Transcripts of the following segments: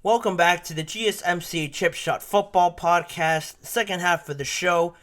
Welcome back to the GSMC Chip Shot Football Podcast, second half of the show,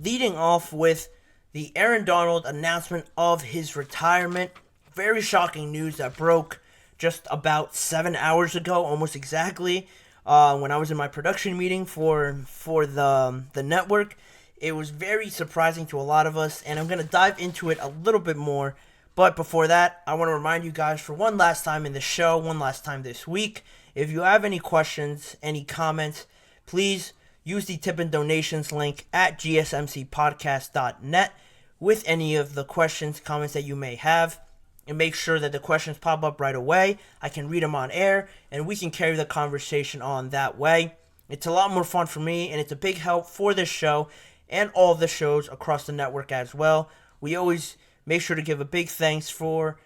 leading off with the Aaron Donald announcement of his retirement. Very shocking news that broke just about 7 hours ago, almost exactly, when I was in my production meeting for the network. It was very surprising to a lot of us, and I'm going to dive into it a little bit more. But before that, I want to remind you guys for one last time in the show, one last time this week, if you have any questions, any comments, please use the tip and donations link at GSMCPodcast.net with any of the questions, comments that you may have. And make sure that the questions pop up right away. I can read them on air, and we can carry the conversation on that way. It's a lot more fun for me, and it's a big help for this show and all of the shows across the network as well. We always make sure to give a big thanks to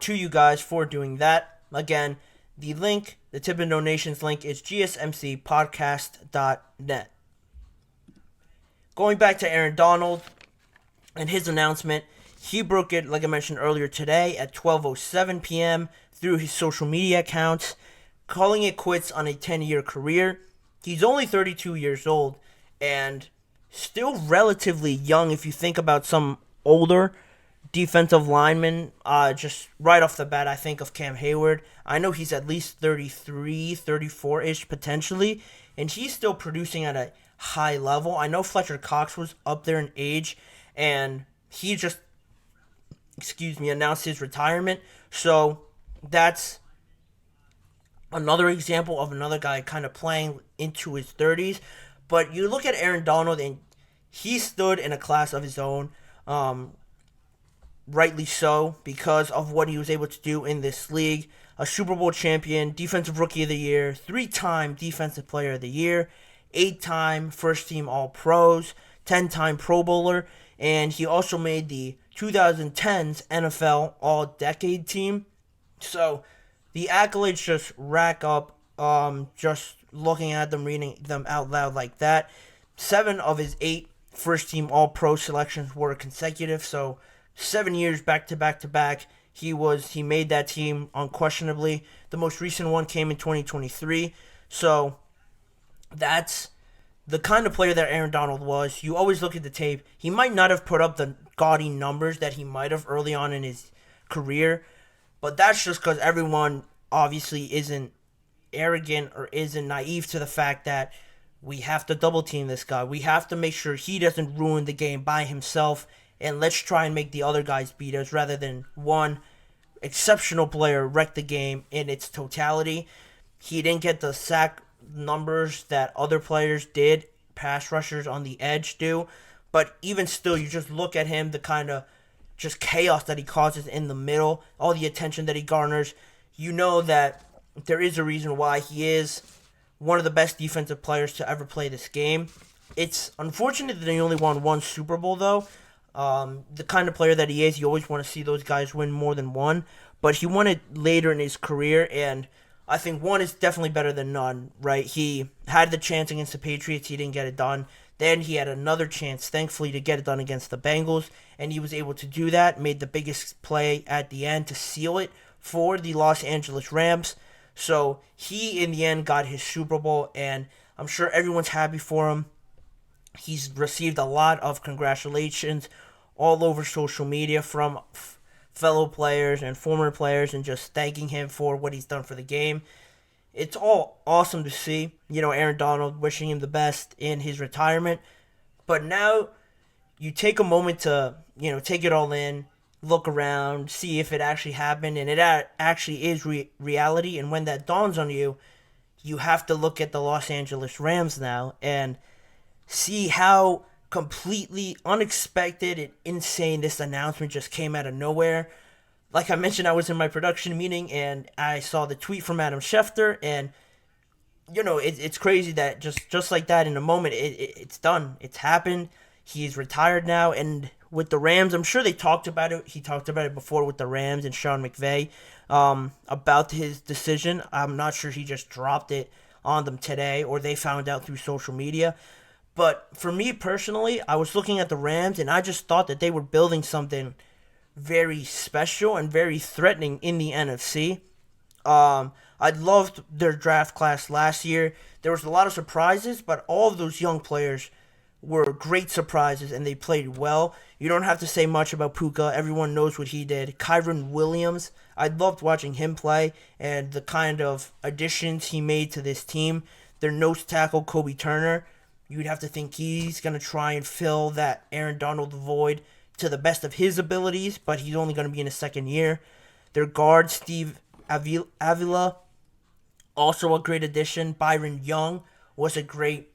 you guys for doing that. Again, the tip and donations link is gsmcpodcast.net. Going back to Aaron Donald and his announcement, he broke it, like I mentioned earlier today, at 12:07 p.m. through his social media accounts, calling it quits on a 10-year career. He's only 32 years old and still relatively young if you think about some older defensive lineman. Just right off the bat, I think of Cam Hayward. I know he's at least 33, 34-ish potentially, and he's still producing at a high level. I know Fletcher Cox was up there in age, and he just, announced his retirement. So that's another example of another guy kind of playing into his 30s. But you look at Aaron Donald, and he stood in a class of his own. Rightly so, because of what he was able to do in this league. A Super Bowl champion, Defensive Rookie of the Year, 3-time Defensive Player of the Year, 8-time First Team All-Pros, 10-time Pro Bowler, and he also made the 2010s NFL All-Decade Team. So the accolades just rack up, just looking at them, reading them out loud like that. 7 of his 8 First Team All-Pro selections were consecutive, so 7 years back to back to back. He made that team unquestionably. The most recent one came in 2023. So that's the kind of player that Aaron Donald was. You always look at the tape. He might not have put up the gaudy numbers that he might have early on in his career, but that's just because everyone obviously isn't arrogant or isn't naive to the fact that we have to double team this guy. We have to make sure he doesn't ruin the game by himself, and let's try and make the other guys beat us rather than one exceptional player wreck the game in its totality. He didn't get the sack numbers that other players did, pass rushers on the edge do, but even still, you just look at him, the kind of just chaos that he causes in the middle, all the attention that he garners. You know that there is a reason why he is one of the best defensive players to ever play this game. It's unfortunate that he only won one Super Bowl, though. The kind of player that he is, you always want to see those guys win more than one. But he won it later in his career, and I think one is definitely better than none, right? He had the chance against the Patriots. He didn't get it done. Then he had another chance, thankfully, to get it done against the Bengals, and he was able to do that, made the biggest play at the end to seal it for the Los Angeles Rams. So he, in the end, got his Super Bowl, and I'm sure everyone's happy for him. He's received a lot of congratulations all over social media from fellow players and former players, and just thanking him for what he's done for the game. It's all awesome to see, Aaron Donald wishing him the best in his retirement. But now you take a moment to, take it all in, look around, see if it actually happened, and it actually is reality. And when that dawns on you, you have to look at the Los Angeles Rams now and see how completely unexpected and insane this announcement just came out of nowhere. Like I mentioned, I was in my production meeting and I saw the tweet from Adam Schefter, and it's crazy that just like that, in a moment, it's done. It's happened. He's retired now, and with the Rams, I'm sure they talked about it. He talked about it before with the Rams and Sean McVay about his decision. I'm not sure he just dropped it on them today or they found out through social media. But for me personally, I was looking at the Rams, and I just thought that they were building something very special and very threatening in the NFC. I loved their draft class last year. There was a lot of surprises, but all of those young players were great surprises and they played well. You don't have to say much about Puka. Everyone knows what he did. Kyron Williams, I loved watching him play and the kind of additions he made to this team. Their nose tackle, Kobe Turner, you'd have to think he's going to try and fill that Aaron Donald void to the best of his abilities, but he's only going to be in his second year. Their guard, Steve Avila, also a great addition. Byron Young was a great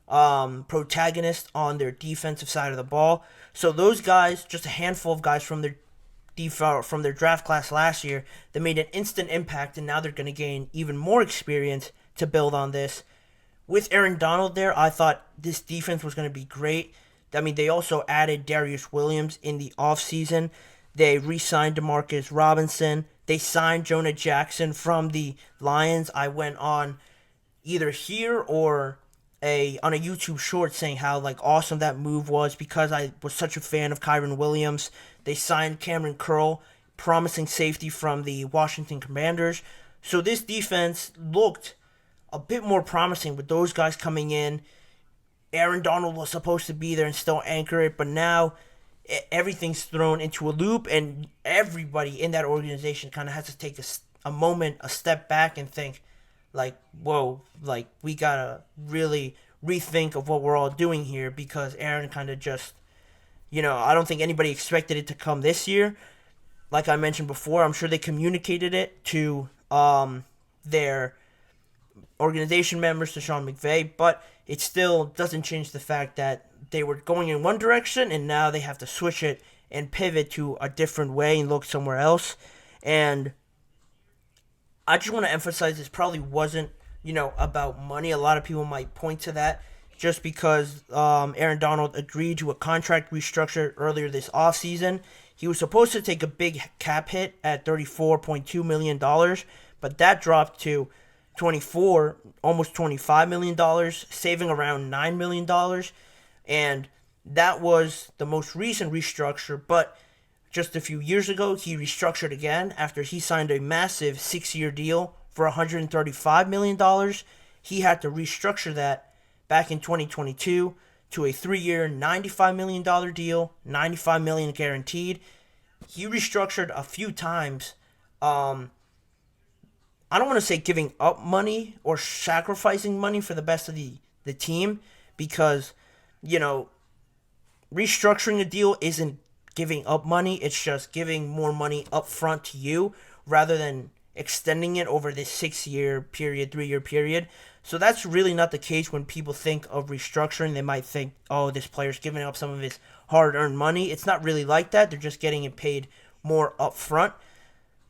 protagonist on their defensive side of the ball. So those guys, just a handful of guys from their draft class last year, that made an instant impact, and now they're going to gain even more experience to build on this. With Aaron Donald there, I thought this defense was going to be great. I mean, they also added Darius Williams in the offseason. They re-signed DeMarcus Robinson. They signed Jonah Jackson from the Lions. I went on either here or on a YouTube short saying how awesome that move was because I was such a fan of Kyron Williams. They signed Cameron Curl, promising safety from the Washington Commanders. So this defense looked a bit more promising with those guys coming in. Aaron Donald was supposed to be there and still anchor it, but now everything's thrown into a loop, and everybody in that organization kind of has to take a moment, a step back, and think, whoa, we gotta really rethink of what we're all doing here because Aaron kind of just, I don't think anybody expected it to come this year. Like I mentioned before, I'm sure they communicated it to their organization members, to Sean McVay, but it still doesn't change the fact that they were going in one direction and now they have to switch it and pivot to a different way and look somewhere else. And I just want to emphasize this probably wasn't, about money. A lot of people might point to that just because Aaron Donald agreed to a contract restructure earlier this offseason. He was supposed to take a big cap hit at $34.2 million, but that dropped to almost $25 million, saving around $9 million. And that was the most recent restructure, but just a few years ago, he restructured again after he signed a massive 6-year deal for $135 million. He had to restructure that back in 2022 to a 3-year, $95 million deal, $95 million guaranteed. He restructured a few times. I don't want to say giving up money or sacrificing money for the best of the team because, restructuring a deal isn't giving up money. It's just giving more money up front to you rather than extending it over this 6-year period, 3-year period. So that's really not the case when people think of restructuring. They might think, oh, this player's giving up some of his hard-earned money. It's not really like that. They're just getting it paid more up front.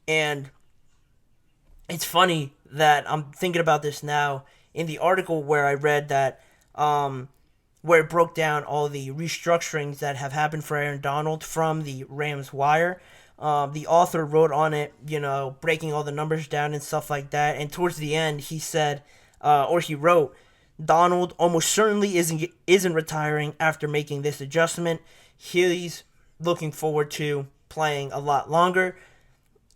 And it's funny that I'm thinking about this now. In the article where I read that, where it broke down all the restructurings that have happened for Aaron Donald from the Rams Wire, the author wrote on it, breaking all the numbers down and stuff like that. And towards the end, he said, he wrote, Donald almost certainly isn't retiring after making this adjustment. He's looking forward to playing a lot longer.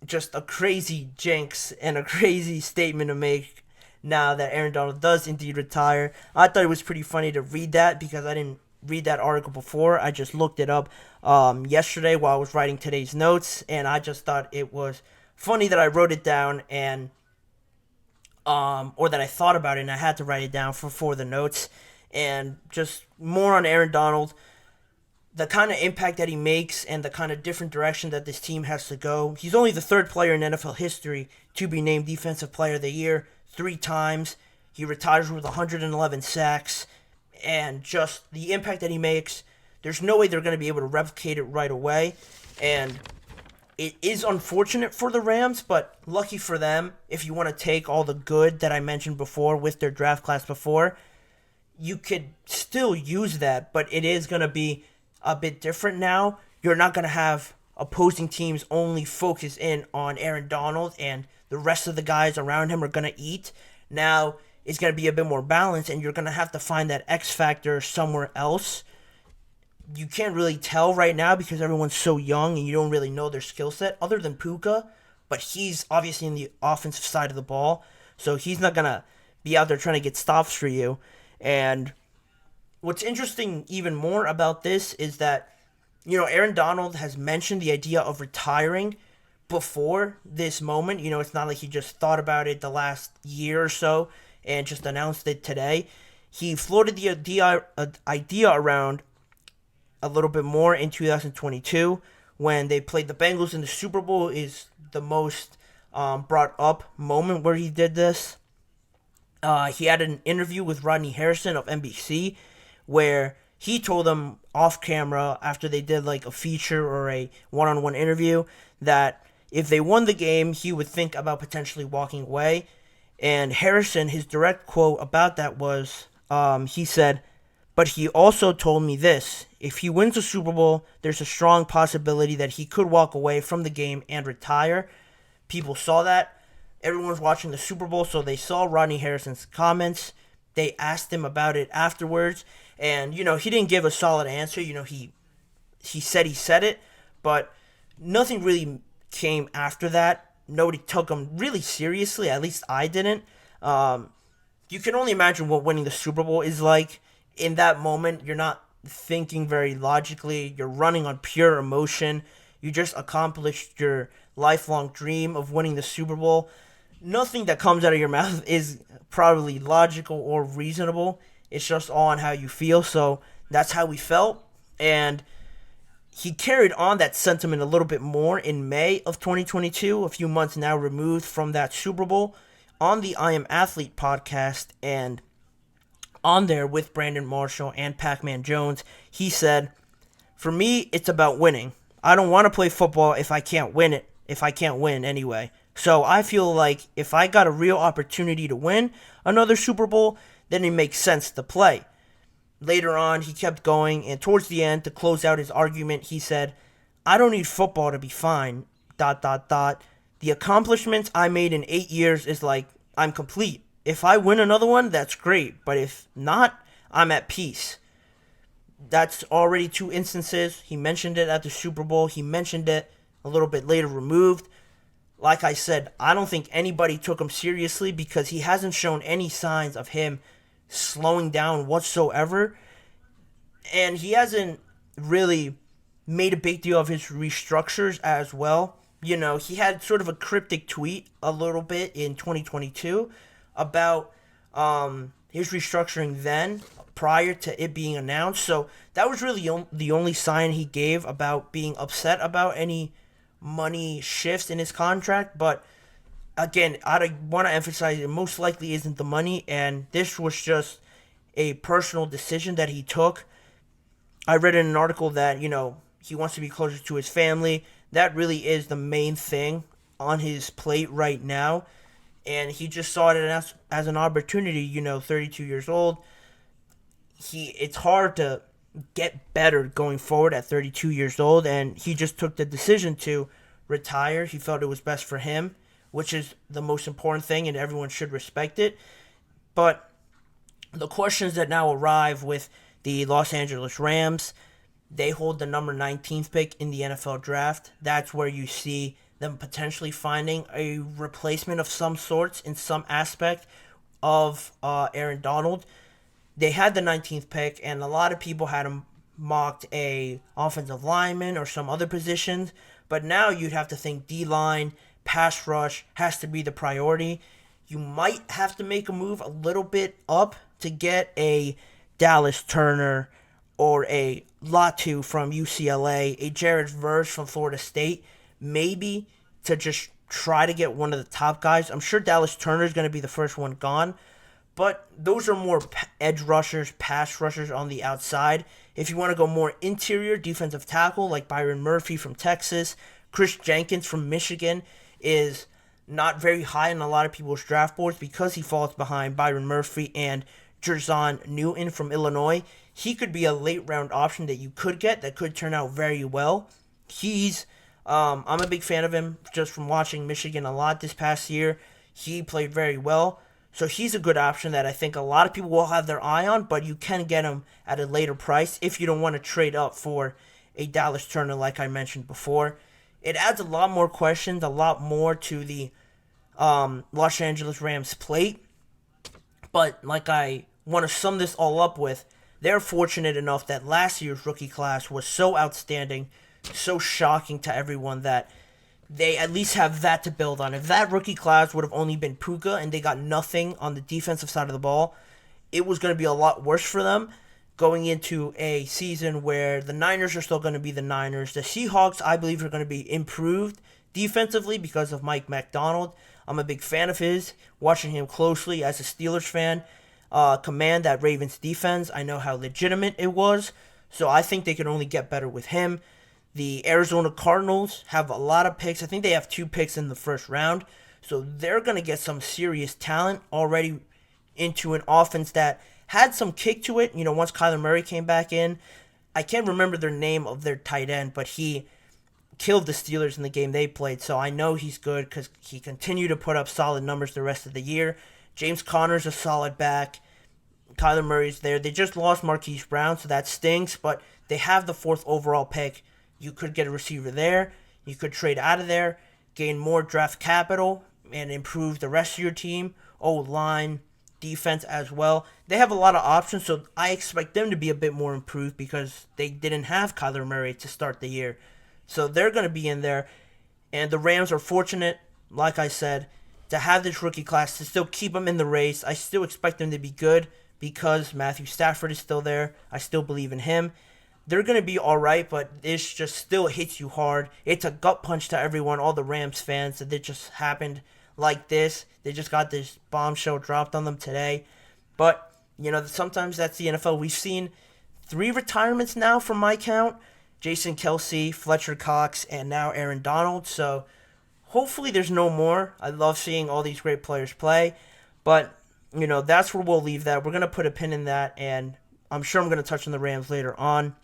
Just a crazy jinx and a crazy statement to make now that Aaron Donald does indeed retire. I thought it was pretty funny to read that because I didn't read that article before. I just looked it up yesterday while I was writing today's notes, and I just thought it was funny that I wrote it down and or that I thought about it and I had to write it down for the notes. And just more on Aaron Donald, the kind of impact that he makes and the kind of different direction that this team has to go. He's only the third player in NFL history to be named Defensive Player of the Year 3 times. He retires with 111 sacks. And just the impact that he makes, there's no way they're going to be able to replicate it right away. And it is unfortunate for the Rams, but lucky for them, if you want to take all the good that I mentioned before with their draft class before, you could still use that, but it is going to be a bit different now. You're not going to have opposing teams only focus in on Aaron Donald and the rest of the guys around him are going to eat. Now it's going to be a bit more balanced and you're going to have to find that X factor somewhere else. You can't really tell right now because everyone's so young and you don't really know their skill set other than Puka. but he's obviously in the offensive side of the ball, so he's not gonna be out there trying to get stops for you. And what's interesting even more about this is that Aaron Donald has mentioned the idea of retiring before this moment. It's not like he just thought about it the last year or so and just announced it today. He floated the idea around a little bit more in 2022 when they played the Bengals in the Super Bowl. Is the most brought up moment where he did this. He had an interview with Rodney Harrison of NBC where he told them off camera after they did like a feature or a one-on-one interview that if they won the game, he would think about potentially walking away. And Harrison, his direct quote about that was, he said, but he also told me this: if he wins the Super Bowl, there's a strong possibility that he could walk away from the game and retire. People saw that. Everyone was watching the Super Bowl, so they saw Rodney Harrison's comments. They asked him about it afterwards, and he didn't give a solid answer. He said it, but nothing really came after that. Nobody took him really seriously. At least I didn't. You can only imagine what winning the Super Bowl is like. In that moment, you're not thinking very logically. You're running on pure emotion. You just accomplished your lifelong dream of winning the Super Bowl. Nothing that comes out of your mouth is probably logical or reasonable. It's just all on how you feel. So that's how we felt. And he carried on that sentiment a little bit more in May of 2022, a few months now removed from that Super Bowl, on the I Am Athlete podcast. And on there with Brandon Marshall and Pac-Man Jones, he said, for me, it's about winning. I don't want to play football if I can't win it, if I can't win anyway. So I feel like if I got a real opportunity to win another Super Bowl, then it makes sense to play. Later on, he kept going, and towards the end, to close out his argument, he said, I don't need football to be fine, ... The accomplishments I made in 8 years is like, I'm complete. If I win another one, that's great. But if not, I'm at peace. That's already 2 instances. He mentioned it at the Super Bowl. He mentioned it a little bit later removed. Like I said, I don't think anybody took him seriously because he hasn't shown any signs of him slowing down whatsoever. And he hasn't really made a big deal of his restructures as well. He had sort of a cryptic tweet a little bit in 2022 about his restructuring then, prior to it being announced. So that was really the only sign he gave about being upset about any money shifts in his contract. But again, I want to emphasize it most likely isn't the money, and this was just a personal decision that he took. I read in an article that, he wants to be closer to his family. That really is the main thing on his plate right now. And he just saw it as an opportunity, 32 years old. It's hard to get better going forward at 32 years old, and he just took the decision to retire. He felt it was best for him, which is the most important thing, and everyone should respect it. But the questions that now arrive with the Los Angeles Rams, they hold the number 19th pick in the NFL draft. That's where you see them potentially finding a replacement of some sorts in some aspect of Aaron Donald. They had the 19th pick, and a lot of people had him mocked a offensive lineman or some other positions. But now you'd have to think D-line, pass rush has to be the priority. You might have to make a move a little bit up to get a Dallas Turner or a Latu from UCLA, a Jared Verse from Florida State, maybe to just try to get one of the top guys. I'm sure Dallas Turner is going to be the first one gone, but those are more edge rushers, pass rushers on the outside. If you want to go more interior defensive tackle, like Byron Murphy from Texas, Chris Jenkins from Michigan is not very high on a lot of people's draft boards because he falls behind Byron Murphy and Jerzon Newton from Illinois. He could be a late round option that you could get that could turn out very well. I'm a big fan of him just from watching Michigan a lot this past year. He played very well. So he's a good option that I think a lot of people will have their eye on, but you can get him at a later price if you don't want to trade up for a Dallas Turner like I mentioned before. it adds a lot more questions, a lot more to the Los Angeles Rams plate. But like I want to sum this all up with, they're fortunate enough that last year's rookie class was so outstanding, so shocking to everyone that they at least have that to build on. If that rookie class would have only been Puka and they got nothing on the defensive side of the ball, it was going to be a lot worse for them going into a season where the Niners are still going to be the Niners. The Seahawks, I believe, are going to be improved defensively because of Mike McDonald. I'm a big fan of his, watching him closely as a Steelers fan. Command that Ravens defense. I know how legitimate it was, so I think they can only get better with him. The Arizona Cardinals have a lot of picks. I think they have 2 picks in the first round, so they're going to get some serious talent already into an offense that had some kick to it. Once Kyler Murray came back in, I can't remember their name of their tight end, but he killed the Steelers in the game they played, so I know he's good because he continued to put up solid numbers the rest of the year. James Conner's a solid back. Kyler Murray's there. They just lost Marquise Brown, so that stinks, but they have the 4th overall pick. You could get a receiver there. You could trade out of there, gain more draft capital, and improve the rest of your team. O-line, defense as well. They have a lot of options, so I expect them to be a bit more improved because they didn't have Kyler Murray to start the year. So they're going to be in there. And the Rams are fortunate, like I said, to have this rookie class to still keep them in the race. I still expect them to be good because Matthew Stafford is still there. I still believe in him. They're going to be all right, but this just still hits you hard. It's a gut punch to everyone, all the Rams fans, that it just happened like this. They just got this bombshell dropped on them today. But, sometimes that's the NFL. We've seen 3 retirements now from my count. Jason Kelce, Fletcher Cox, and now Aaron Donald. So hopefully there's no more. I love seeing all these great players play. But, that's where we'll leave that. We're going to put a pin in that, and I'm sure I'm going to touch on the Rams later on.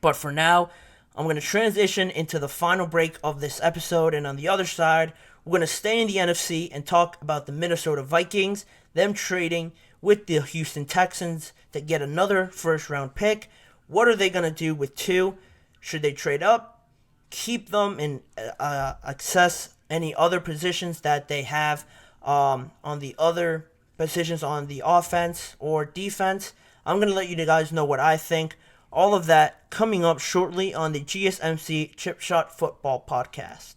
But for now, I'm going to transition into the final break of this episode. And on the other side, we're going to stay in the NFC and talk about the Minnesota Vikings, them trading with the Houston Texans to get another first-round pick. What are they going to do with 2? Should they trade up, keep them, and access any other positions that they have on the other positions on the offense or defense? I'm going to let you guys know what I think. All of that coming up shortly on the GSMC Chip Shot Football Podcast.